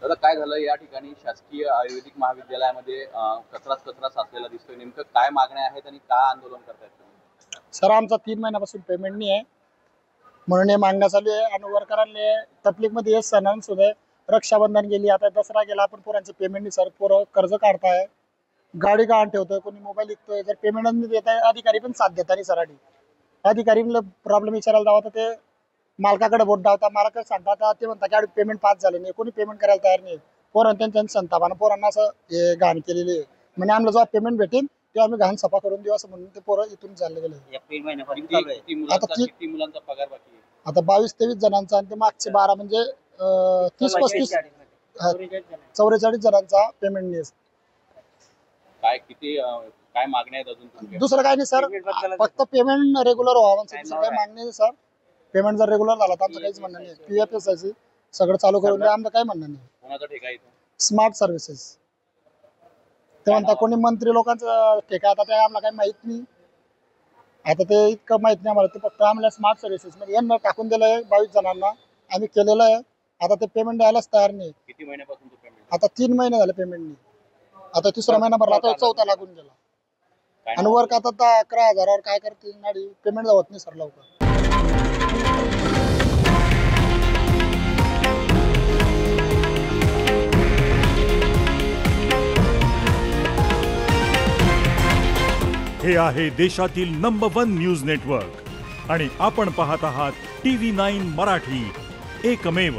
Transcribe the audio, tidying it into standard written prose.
आता काय झालं या ठिकाणी शासकीय आयुर्वेदिक महाविद्यालयामध्ये कचरा साचलेला दिसतोय, नेमकं काय मागण्या आहेत आणि काय आंदोलन करतायत तुम्ही? सर आमचा 3 महिन्यापासून पेमेंट नाही आहे म्हणून हे मागण्या चालू आहे आणि वर्करांनी तकलीफमध्ये हे सणांसुद्धा रक्षाबंधन गेली, आता दसरा गेला, आपण पोरांचे पेमेंट नाही सर, पोरं कर्ज काढताय, गाडी गहाण ठेवतोय, कोणी मोबाईल विकतोय, जर पेमेंट नाही देत आहे अधिकारी पण साथ देतात नाही सराठी. अधिकारीला प्रॉब्लेम विचारायला जावं तर ते मालकाकडे बोट डावता, मालकाकडे सांगतात, ते म्हणतात की पेमेंट पास झाले नाही, कोणी पेमेंट करायला तयार नाही. पोरांना त्यांच्या संतापानं पोरांना असं हे घाण केलेली आहे, म्हणजे आम्हाला जेव्हा पेमेंट भेटेल तेव्हा आम्ही घाण सफा करून देऊ असं म्हणून ते पोरं इथून चालले गेले. किती मुलांचा पगार बाकी आहे? आता 22-23 जणांचा आणि ते मागचे 12 म्हणजे 30-35 44 जणांचा पेमेंट नाही. काय मागण्या आहेत अजून तुमच्या? दुसरं काही नाही सर, फक्त पेमेंट रेग्युलर व्हावं, दुसरं काही मागणी नाही सर. पेमेंट जर रेग्युलर झाला तर आमचं काहीच म्हणणं नाही. PFSI सगळं चालू करून द्या, आमचं काही म्हणणं नाही. कोणाचा ठेका आहे इथं? स्मार्ट सर्व्हिसेस ते म्हणता कोणी मंत्री लोकांचं ठेका, आता ते आम्हाला काही माहित नाही, आता ते इतकं माहित नाही आम्हाला. ते फक्त आम्हाला स्मार्ट सर्व्हिसेस मध्ये यांना टाकून दिलंय 22 जणांना, आम्ही केलेलं आहे. आता ते पेमेंट द्यायलाच तयार नाही. किती महिन्यापासून पेमेंट? आता 3 महिने झाले पेमेंट नाही. आता 3रा महिना भरला, आता 4था लागून गेला. आणि वर्क आता 11,000वर काय करते नाडी, पेमेंट होत नाही सर लवकर. हे आहे देशातील नंबर 1 न्यूज नेटवर्क आणि आपण पाहत आहात TV9 मराठी, एकमेव.